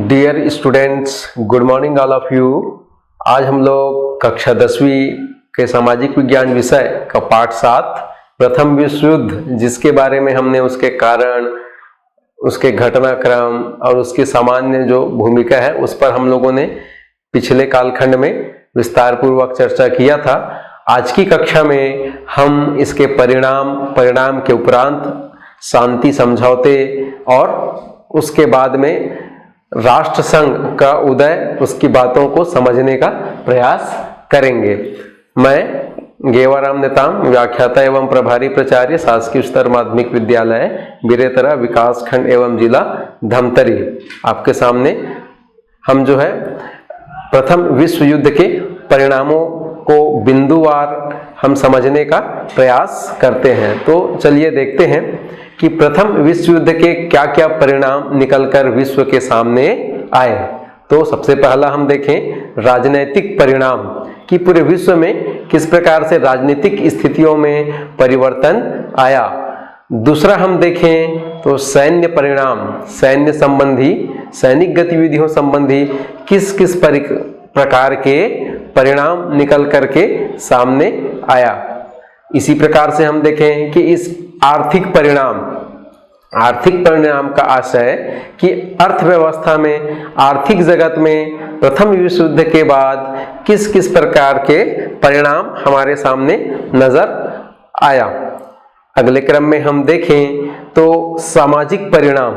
Dear students, good morning all of you. आज हम लोग कक्षा 10वीं के सामाजिक विज्ञान विषय का पाठ 7 प्रथम विश्व युद्ध, जिसके बारे में हमने उसके कारण, उसके घटनाक्रम और उसकी सामान्य जो भूमिका है उस पर हम लोगों ने पिछले कालखंड में विस्तार पूर्वक चर्चा किया था। आज की कक्षा में हम इसके परिणाम के उपरांत शांति समझौते और उसके बाद में राष्ट्र संघ का उदय, उसकी बातों को समझने का प्रयास करेंगे। मैं गेवाराम नेताम, व्याख्याता एवं प्रभारी प्राचार्य, शासकीय उच्चतर माध्यमिक विद्यालय बिरेतरा, विकास खंड एवं जिला धमतरी, आपके सामने हम जो है प्रथम विश्व युद्ध के परिणामों को बिंदुवार हम समझने का प्रयास करते हैं। तो चलिए देखते हैं कि प्रथम विश्व युद्ध के क्या क्या परिणाम निकलकर विश्व के सामने आए। तो सबसे पहला हम देखें राजनैतिक परिणाम कि पूरे विश्व में किस प्रकार से राजनीतिक स्थितियों में परिवर्तन आया। दूसरा हम देखें तो सैन्य परिणाम, सैन्य संबंधी, सैनिक गतिविधियों संबंधी किस किस प्रकार के परिणाम निकल करके सामने आया। इसी प्रकार से हम देखें कि इस आर्थिक परिणाम का आशय कि अर्थव्यवस्था में, आर्थिक जगत में प्रथम विश्व युद्ध के बाद किस किस प्रकार के परिणाम हमारे सामने नजर आया। अगले क्रम में हम देखें तो सामाजिक परिणाम,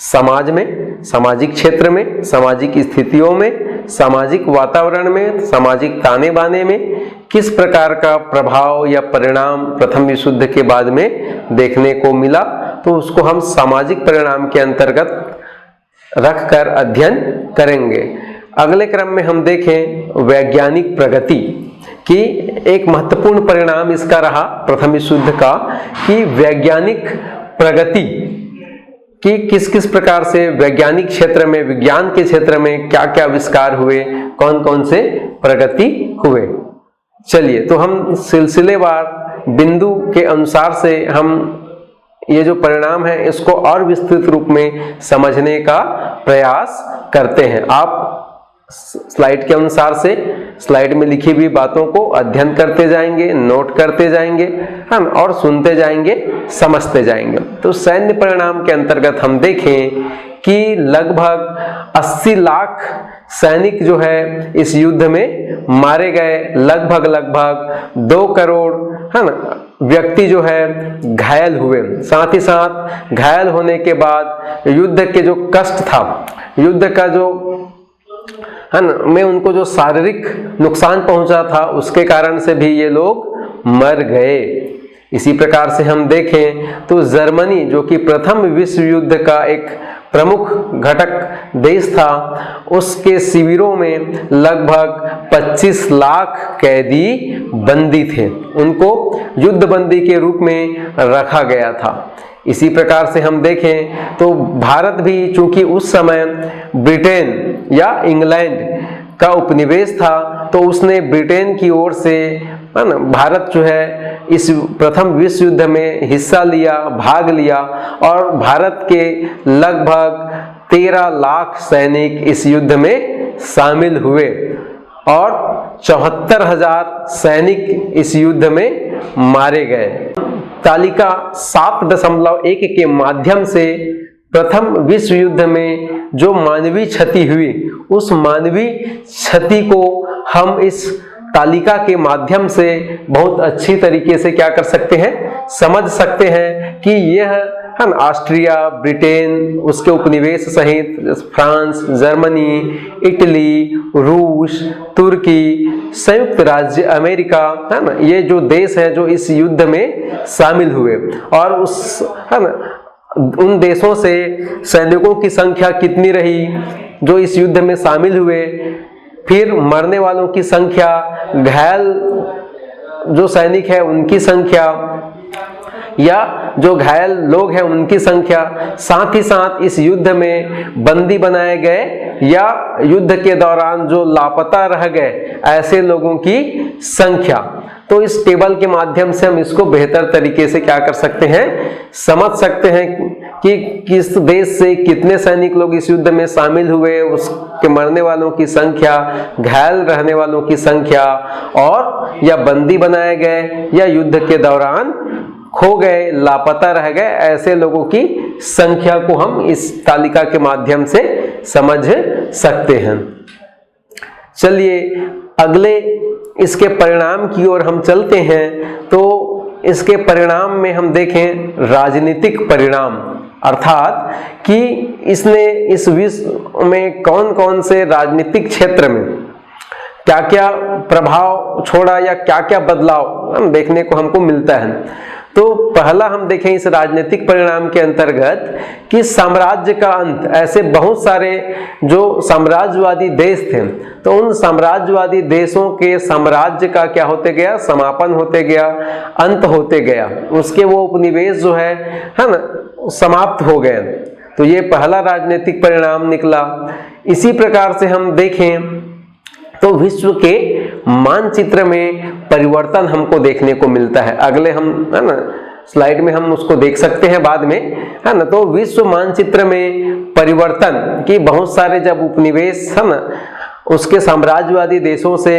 समाज में, सामाजिक क्षेत्र में, सामाजिक स्थितियों में, सामाजिक वातावरण में, सामाजिक ताने बाने में किस प्रकार का प्रभाव या परिणाम प्रथम विश्व युद्ध के बाद में देखने को मिला, तो उसको हम सामाजिक परिणाम के अंतर्गत रखकर अध्ययन करेंगे। अगले क्रम में हम देखें वैज्ञानिक प्रगति कि एक महत्वपूर्ण परिणाम इसका रहा प्रथम विश्व युद्ध का कि वैज्ञानिक प्रगति कि किस किस प्रकार से वैज्ञानिक क्षेत्र में, विज्ञान के क्षेत्र में क्या क्या आविष्कार हुए, कौन कौन से प्रगति हुए। चलिए तो हम सिलसिलेवार बिंदु के अनुसार से हम ये जो परिणाम है इसको और विस्तृत रूप में समझने का प्रयास करते हैं। आप स्लाइड के अनुसार से स्लाइड में लिखी हुई बातों को अध्ययन करते जाएंगे, नोट करते जाएंगे हम, और सुनते जाएंगे, समझते जाएंगे। तो सैन्य परिणाम के अंतर्गत हम देखें कि लगभग 80 लाख सैनिक जो है इस युद्ध में मारे गए, लगभग 2 करोड़ है ना व्यक्ति जो है घायल हुए। साथ ही साथ घायल होने के बाद युद्ध के जो कष्ट था, युद्ध का जो है ना में उनको जो शारीरिक नुकसान पहुंचा था, उसके कारण से भी ये लोग मर गए। इसी प्रकार से हम देखें तो जर्मनी, जो कि प्रथम विश्व युद्ध का एक प्रमुख घटक देश था, उसके शिविरों में लगभग 25 लाख कैदी बंदी थे, उनको युद्ध बंदी के रूप में रखा गया था। इसी प्रकार से हम देखें तो भारत भी, चूंकि उस समय ब्रिटेन या इंग्लैंड का उपनिवेश था, तो उसने ब्रिटेन की ओर से भारत जो है इस प्रथम विश्व युद्ध में हिस्सा लिया, भाग लिया, और भारत के लगभग 13 लाख सैनिक इस युद्ध में शामिल हुए और 74,000 सैनिक इस युद्ध में मारे गए। तालिका 7.1 के माध्यम से प्रथम विश्व युद्ध में जो मानवीय क्षति हुई, उस मानवीय क्षति को हम इस तालिका के माध्यम से बहुत अच्छी तरीके से क्या कर सकते हैं, समझ सकते हैं कि यह हम ऑस्ट्रिया, ब्रिटेन, उसके उपनिवेश सहित फ्रांस, जर्मनी, इटली, रूस, तुर्की, संयुक्त राज्य अमेरिका, है ना, ये जो देश हैं जो इस युद्ध में शामिल हुए, और उस है ना उन देशों से सैनिकों की संख्या कितनी रही जो इस युद्ध में शामिल हुए, फिर मरने वालों की संख्या, घायल जो सैनिक है उनकी संख्या, या जो घायल लोग हैं उनकी संख्या, साथ ही साथ इस युद्ध में बंदी बनाए गए या युद्ध के दौरान जो लापता रह गए ऐसे लोगों की संख्या। तो इस टेबल के माध्यम से हम इसको बेहतर तरीके से क्या कर सकते हैं, समझ सकते हैं कि किस देश से कितने सैनिक लोग इस युद्ध में शामिल हुए, उसके मरने वालों की संख्या, घायल रहने वालों की संख्या, और या बंदी बनाए गए या युद्ध के दौरान खो गए, लापता रह गए, ऐसे लोगों की संख्या को हम इस तालिका के माध्यम से समझ सकते हैं। चलिए अगले इसके परिणाम की ओर हम चलते हैं। तो इसके परिणाम में हम देखें राजनीतिक परिणाम, अर्थात कि इसने इस विश्व में कौन कौन से राजनीतिक क्षेत्र में क्या क्या प्रभाव छोड़ा या क्या क्या बदलाव देखने को हमको मिलता है। तो पहला हम देखें इस राजनीतिक परिणाम के अंतर्गत कि साम्राज्य का अंत, ऐसे बहुत सारे जो साम्राज्यवादी देश थे, तो उन साम्राज्यवादी देशों के साम्राज्य का क्या होते गया, समापन होते गया, अंत होते गया, उसके वो उपनिवेश जो है ना, समाप्त हो गए। तो ये पहला राजनीतिक परिणाम निकला। इसी प्रकार से हम देखें तो विश्व के मानचित्र में परिवर्तन हमको देखने को मिलता है। अगले हम है ना स्लाइड में हम उसको देख सकते हैं बाद में, है ना। तो विश्व मानचित्र में परिवर्तन कि बहुत सारे जब उपनिवेश है ना उसके साम्राज्यवादी देशों से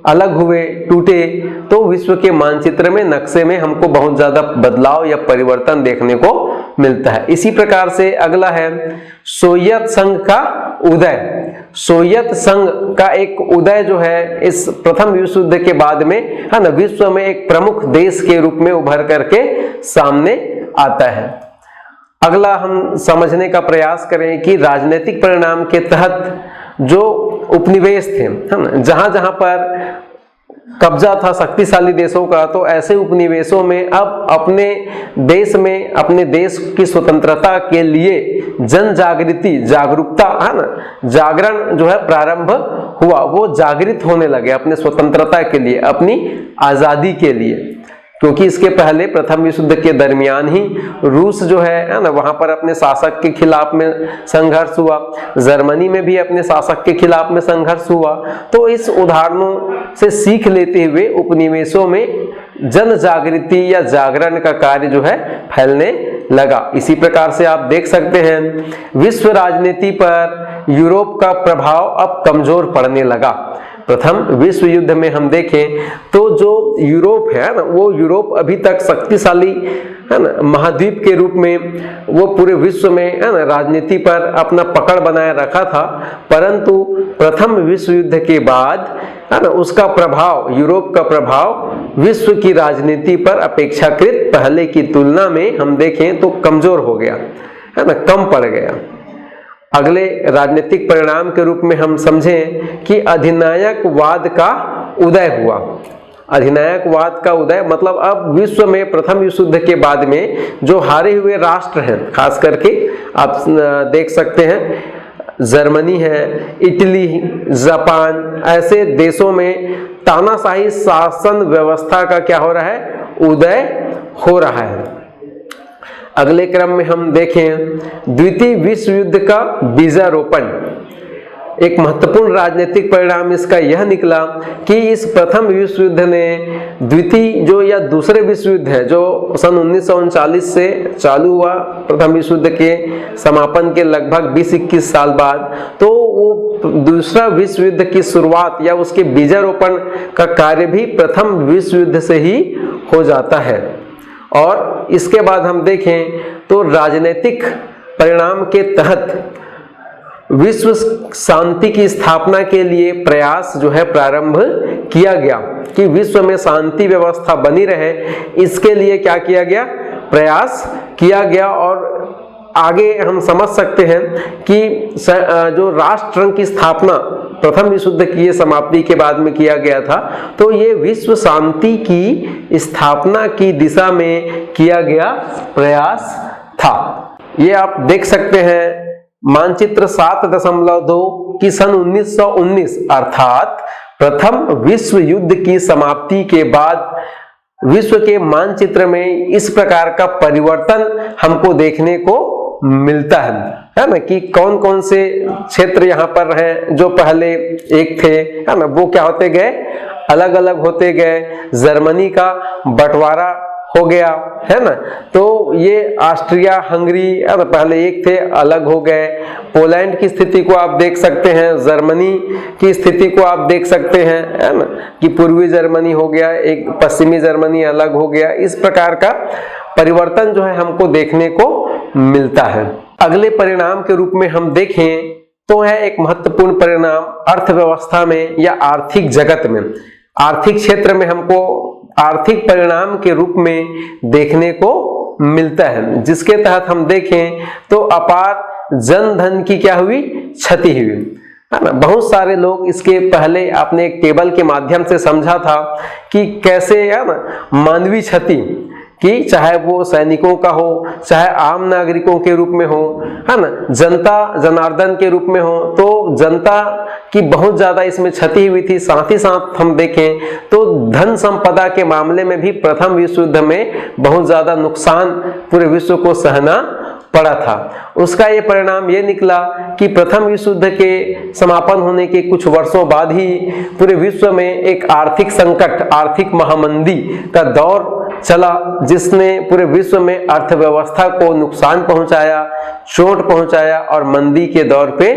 अलग हुए, टूटे, तो विश्व के मानचित्र में, नक्शे में हमको बहुत ज्यादा बदलाव या परिवर्तन देखने को मिलता है। इसी प्रकार से अगला है सोवियत संघ का उदय। सोवियत संघ का एक उदय जो है इस प्रथम विश्व युद्ध के बाद में है ना विश्व में एक प्रमुख देश के रूप में उभर करके सामने आता है। अगला हम समझने का प्रयास करें कि राजनीतिक परिणाम के तहत जो उपनिवेश थे, है ना, जहां जहां पर कब्जा था शक्तिशाली देशों का, तो ऐसे उपनिवेशों में अब अपने देश में, अपने देश की स्वतंत्रता के लिए जन जागृति, जागरूकता है ना, जागरण जो है प्रारंभ हुआ, वो जागृत होने लगे अपने स्वतंत्रता के लिए, अपनी आजादी के लिए। क्योंकि इसके पहले प्रथम विश्व युद्ध के दरमियान ही रूस जो है ना वहां पर अपने शासक के खिलाफ में संघर्ष हुआ, जर्मनी में भी अपने शासक के खिलाफ में संघर्ष हुआ। तो इस उदाहरणों से सीख लेते हुए उपनिवेशों में जन जागृति या जागरण का कार्य जो है फैलने लगा। इसी प्रकार से आप देख सकते हैं विश्व राजनीति पर यूरोप का प्रभाव अब कमजोर पड़ने लगा। प्रथम विश्व युद्ध में हम देखें तो जो यूरोप है ना, वो यूरोप अभी तक शक्तिशाली है ना महाद्वीप के रूप में वो पूरे विश्व में है ना राजनीति पर अपना पकड़ बनाए रखा था, परंतु प्रथम विश्व युद्ध के बाद है ना उसका प्रभाव, यूरोप का प्रभाव विश्व की राजनीति पर अपेक्षाकृत पहले की तुलना में हम देखें तो कमजोर हो गया, है ना, कम पड़ गया। अगले राजनीतिक परिणाम के रूप में हम समझें कि अधिनायकवाद का उदय हुआ। अधिनायकवाद का उदय मतलब अब विश्व में प्रथम विश्व युद्ध के बाद में जो हारे हुए राष्ट्र हैं, खास करके आप देख सकते हैं जर्मनी है, इटली, जापान, ऐसे देशों में तानाशाही शासन व्यवस्था का क्या हो रहा है, उदय हो रहा है। अगले क्रम में हम देखें द्वितीय विश्व युद्ध का बीजारोपण। एक महत्वपूर्ण राजनीतिक परिणाम इसका यह निकला कि इस प्रथम विश्व युद्ध ने द्वितीय जो या दूसरे विश्व युद्ध है जो सन 1939 से चालू हुआ, प्रथम विश्व युद्ध के समापन के लगभग 20-21 साल बाद, तो वो दूसरा विश्व युद्ध की शुरुआत या उसके बीजारोपण का कार्य भी प्रथम विश्व युद्ध से ही हो जाता है। और इसके बाद हम देखें तो राजनीतिक परिणाम के तहत विश्व शांति की स्थापना के लिए प्रयास जो है प्रारंभ किया गया कि विश्व में शांति व्यवस्था बनी रहे, इसके लिए क्या किया गया, प्रयास किया गया। और आगे हम समझ सकते हैं कि जो राष्ट्र की स्थापना प्रथम विश्व युद्ध की समाप्ति के बाद में किया गया था, तो ये विश्व शांति की स्थापना की दिशा में किया गया प्रयास था। ये आप देख सकते हैं मानचित्र 7.2 की सन 1919 अर्थात प्रथम विश्व युद्ध की समाप्ति के बाद विश्व के मानचित्र में इस प्रकार का परिवर्तन हमको देखने को मिलता है ना, कि कौन कौन से क्षेत्र यहाँ पर हैं जो पहले एक थे, है ना, वो क्या होते गए, अलग अलग होते गए, जर्मनी का बंटवारा हो गया, है ना। तो ये ऑस्ट्रिया हंगरी पहले एक थे, अलग हो गए। पोलैंड की स्थिति को आप देख सकते हैं, जर्मनी की स्थिति को आप देख सकते हैं, है ना, कि पूर्वी जर्मनी हो गया, एक पश्चिमी जर्मनी अलग हो गया। इस प्रकार का परिवर्तन जो है हमको देखने को मिलता है। अगले परिणाम के रूप में हम देखें तो है एक महत्वपूर्ण परिणाम अर्थव्यवस्था में या आर्थिक जगत में, आर्थिक क्षेत्र में हमको आर्थिक परिणाम के रूप में देखने को मिलता है, जिसके तहत हम देखें तो अपार जनधन की क्या हुई, क्षति हुई, है ना। बहुत सारे लोग इसके पहले आपने एक टेबल के माध्यम से समझा था कि कैसे, है ना, मानवीय क्षति कि चाहे वो सैनिकों का हो, चाहे आम नागरिकों के रूप में हो, है ना, जनता जनार्दन के रूप में हो, तो जनता की बहुत ज्यादा इसमें क्षति हुई थी। साथ ही साथ हम देखें तो धन संपदा के मामले में भी प्रथम विश्व युद्ध में बहुत ज्यादा नुकसान पूरे विश्व को सहना पड़ा था। उसका ये परिणाम ये निकला कि प्रथम विश्व युद्ध के समापन होने के कुछ वर्षों बाद ही पूरे विश्व में एक आर्थिक संकट, आर्थिक महामंदी का दौर चला, जिसने पूरे विश्व में अर्थव्यवस्था को नुकसान पहुंचाया, चोट पहुंचाया और मंदी के दौर पे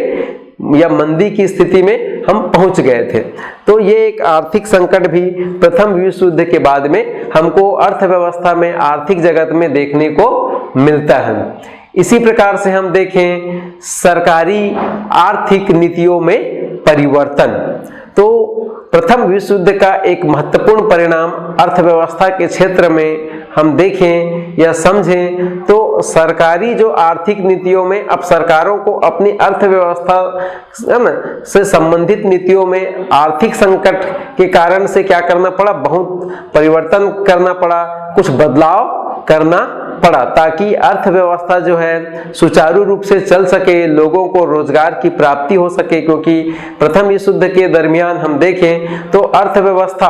या मंदी की स्थिति में हम पहुंच गए थे। तो ये एक आर्थिक संकट भी प्रथम विश्व युद्ध के बाद में हमको अर्थव्यवस्था में, आर्थिक जगत में देखने को मिलता है। इसी प्रकार से हम देखें सरकारी आर्थिक नीतियों में परिवर्तन, तो प्रथम विश्व युद्ध का एक महत्वपूर्ण परिणाम अर्थव्यवस्था के क्षेत्र में हम देखें या समझें तो सरकारी जो आर्थिक नीतियों में अब सरकारों को अपनी अर्थव्यवस्था, है ना, से संबंधित नीतियों में आर्थिक संकट के कारण से क्या करना पड़ा, बहुत परिवर्तन करना पड़ा, कुछ बदलाव करना पड़ा, ताकि अर्थव्यवस्था जो है सुचारू रूप से चल सके, लोगों को रोजगार की प्राप्ति हो सके। क्योंकि प्रथम विश्व युद्ध के दरमियान हम देखें तो अर्थव्यवस्था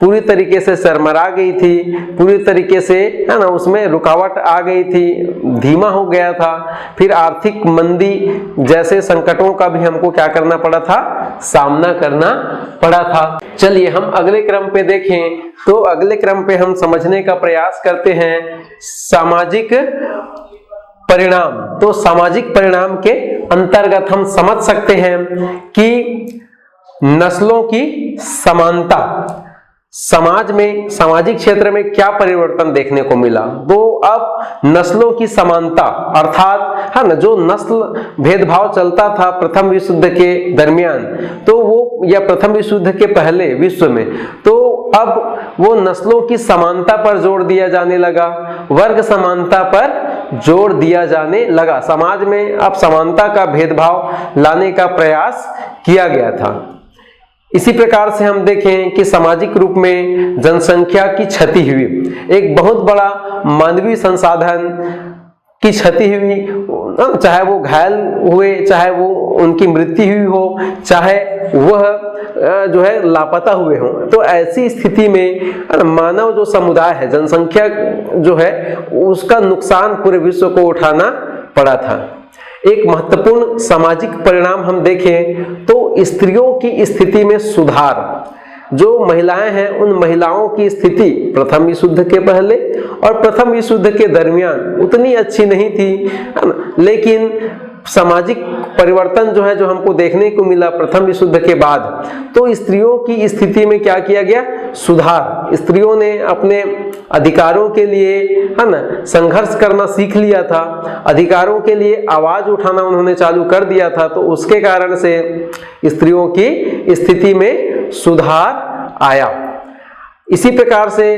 पूरी तरीके से सरमरा गई थी, पूरी तरीके से, है ना, उसमें रुकावट आ गई थी, धीमा हो गया था। फिर आर्थिक मंदी जैसे संकटों का भी हमको क्या करना पड़ा था, सामना करना पड़ा था। चलिए हम अगले क्रम पे देखें तो अगले क्रम पे हम समझने का प्रयास करते हैं सामाजिक परिणाम। तो सामाजिक परिणाम के अंतर्गत हम समझ सकते हैं कि नस्लों की समानता, समाज में, सामाजिक क्षेत्र में क्या परिवर्तन देखने को मिला। तो अब नस्लों की समानता अर्थात, है ना, जो नस्ल भेदभाव चलता था प्रथम विश्व युद्ध के दरमियान, तो वो या प्रथम विश्व युद्ध के पहले विश्व में, तो अब वो नस्लों की समानता पर जोर दिया जाने लगा, वर्ग समानता पर जोर दिया जाने लगा। समाज में अब समानता का भेदभाव लाने का प्रयास किया गया था। इसी प्रकार से हम देखें कि सामाजिक रूप में जनसंख्या की क्षति हुई, एक बहुत बड़ा मानवीय संसाधन की क्षति हुई, चाहे वो घायल हुए, चाहे वो उनकी मृत्यु हुई हो, चाहे वह जो है लापता हुए हों। तो ऐसी स्थिति में मानव जो समुदाय है, जनसंख्या जो है, उसका नुकसान पूरे विश्व को उठाना पड़ा था। एक महत्वपूर्ण सामाजिक परिणाम हम देखें तो स्त्रियों की स्थिति में सुधार, जो महिलाएं हैं उन महिलाओं की स्थिति प्रथम विश्व युद्ध के पहले और प्रथम विश्व युद्ध के दरमियान उतनी अच्छी नहीं थी, लेकिन सामाजिक परिवर्तन जो है, जो हमको देखने को मिला प्रथम विश्व युद्ध के बाद, तो स्त्रियों की स्थिति में क्या किया गया, सुधार। स्त्रियों ने अपने अधिकारों के लिए, है ना, संघर्ष करना सीख लिया था, अधिकारों के लिए आवाज उठाना उन्होंने चालू कर दिया था। तो उसके कारण से स्त्रियों की स्थिति में सुधार आया। इसी प्रकार से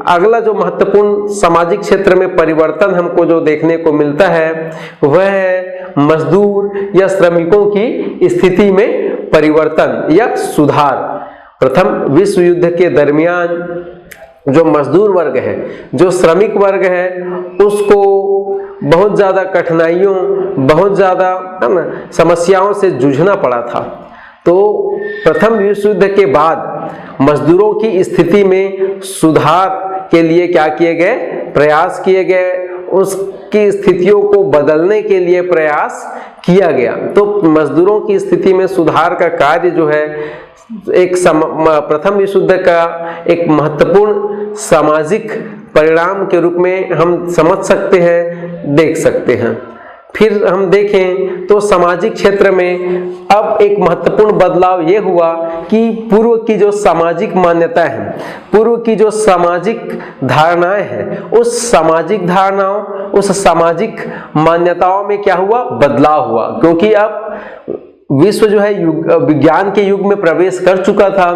अगला जो महत्वपूर्ण सामाजिक क्षेत्र में परिवर्तन हमको जो देखने को मिलता है वह है मजदूर या श्रमिकों की स्थिति में परिवर्तन या सुधार। प्रथम विश्व युद्ध के दरमियान जो मजदूर वर्ग है, जो श्रमिक वर्ग है, उसको बहुत ज्यादा कठिनाइयों, बहुत ज्यादा, है ना, समस्याओं से जूझना पड़ा था। तो प्रथम विश्व युद्ध के बाद मजदूरों की स्थिति में सुधार के लिए क्या किए गए, प्रयास किए गए, उसकी स्थितियों को बदलने के लिए प्रयास किया गया। तो मजदूरों की स्थिति में सुधार का कार्य जो है प्रथम विश्व युद्ध का एक महत्वपूर्ण सामाजिक परिणाम के रूप में हम समझ सकते हैं, देख सकते हैं। फिर हम देखें तो सामाजिक क्षेत्र में अब एक महत्वपूर्ण बदलाव ये हुआ कि पूर्व की जो सामाजिक मान्यताएं हैं, पूर्व की जो सामाजिक धारणाएं हैं, उस सामाजिक धारणाओं, उस सामाजिक मान्यताओं में क्या हुआ, बदलाव हुआ। क्योंकि अब विश्व जो है विज्ञान के युग में प्रवेश कर चुका था।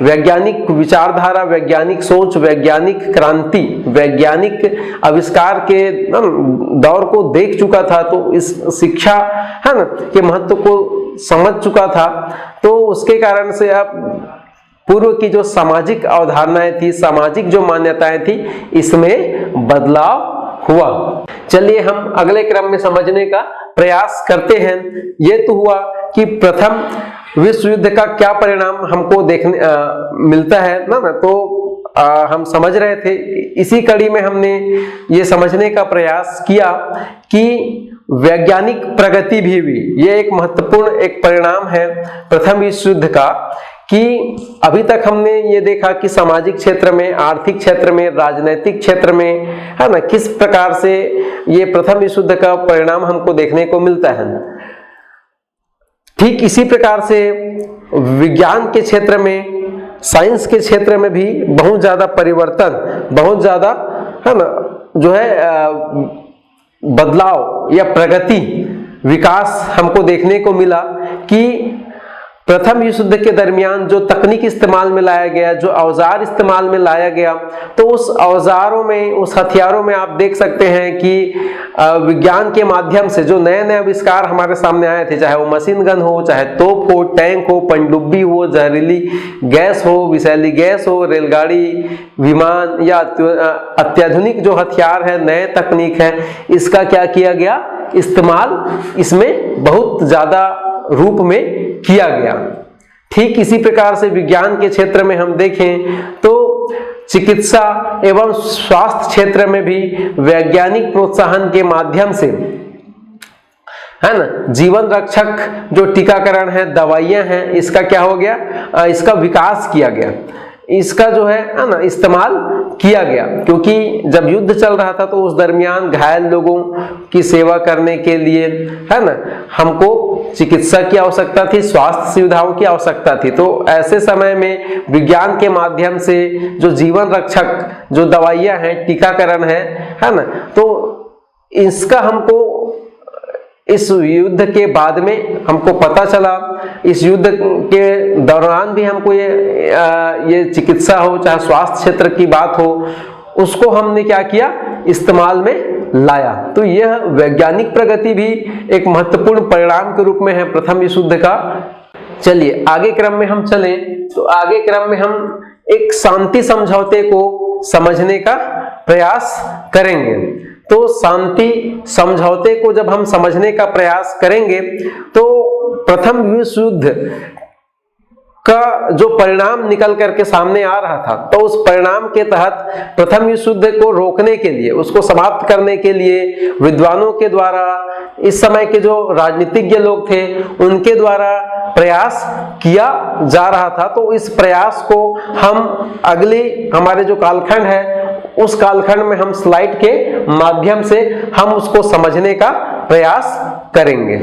वैज्ञानिक विचारधारा, वैज्ञानिक सोच, वैज्ञानिक क्रांति, वैज्ञानिक आविष्कार के दौर को देख चुका था। तो इस शिक्षा है ना के महत्व को समझ चुका था। तो उसके कारण से अब पूर्व की जो सामाजिक अवधारणाएं थी, सामाजिक जो मान्यताएं थी, इसमें बदलाव हुआ। चलिए हम अगले क्रम में समझने का प्रयास करते हैं। ये तो हुआ कि प्रथम विश्व युद्ध का क्या परिणाम हमको देखने मिलता है ना। तो हम समझ रहे थे, इसी कड़ी में हमने ये समझने का प्रयास किया कि वैज्ञानिक प्रगति भी हुई। ये एक महत्वपूर्ण एक परिणाम है प्रथम विश्व युद्ध का, कि अभी तक हमने ये देखा कि सामाजिक क्षेत्र में, आर्थिक क्षेत्र में, राजनीतिक क्षेत्र में, है ना, किस प्रकार से ये प्रथम विश्व युद्ध का परिणाम हमको देखने को मिलता है। ठीक इसी प्रकार से विज्ञान के क्षेत्र में, साइंस के क्षेत्र में भी बहुत ज्यादा परिवर्तन, बहुत ज्यादा है ना जो है बदलाव या प्रगति, विकास हमको देखने को मिला। कि प्रथम विश्व युद्ध के दरमियान जो तकनीक इस्तेमाल में लाया गया, जो औजार इस्तेमाल में लाया गया, तो उस औजारों में, उस हथियारों में आप देख सकते हैं कि विज्ञान के माध्यम से जो नए नए आविष्कार हमारे सामने आए थे, चाहे वो मशीन गन हो, चाहे तोप हो, टैंक हो, पनडुब्बी हो, जहरीली गैस हो, विषैली गैस हो, रेलगाड़ी, विमान या अत्याधुनिक जो हथियार है, नए तकनीक है, इसका क्या किया गया, इस्तेमाल इसमें बहुत ज्यादा रूप में किया गया। ठीक इसी प्रकार से विज्ञान के क्षेत्र में हम देखें तो चिकित्सा एवं स्वास्थ्य क्षेत्र में भी वैज्ञानिक प्रोत्साहन के माध्यम से, है ना, जीवन रक्षक जो टीकाकरण है, दवाइयां हैं, इसका क्या हो गया, इसका विकास किया गया, इसका जो है ना इस्तेमाल किया गया। क्योंकि जब युद्ध चल रहा था तो उस दरमियान घायल लोगों की सेवा करने के लिए, है ना, हमको चिकित्सा की आवश्यकता थी, स्वास्थ्य सुविधाओं की आवश्यकता थी। तो ऐसे समय में विज्ञान के माध्यम से जो जीवन रक्षक जो दवाइयां हैं, टीकाकरण है ना, तो इसका हमको इस युद्ध के बाद में हमको पता चला। इस युद्ध के दौरान भी हमको ये चिकित्सा हो, चाहे स्वास्थ्य क्षेत्र की बात हो, उसको हमने क्या किया, इस्तेमाल में लाया। तो यह वैज्ञानिक प्रगति भी एक महत्वपूर्ण परिणाम के रूप में है प्रथम विश्व युद्ध का। चलिए आगे क्रम में हम चलें तो आगे क्रम में हम एक शांति समझौते को समझने का प्रयास करेंगे। तो शांति समझौते को जब हम समझने का प्रयास करेंगे तो प्रथम विश्व युद्ध का जो परिणाम निकल करके सामने आ रहा था, तो उस परिणाम के तहत प्रथम विश्व युद्ध को रोकने के लिए, उसको समाप्त करने के लिए विद्वानों के द्वारा, इस समय के जो राजनीतिज्ञ लोग थे उनके द्वारा प्रयास किया जा रहा था। तो इस प्रयास को हम अगली हमारे जो कालखंड है उस कालखंड में हम स्लाइड के माध्यम से हम उसको समझने का प्रयास करेंगे।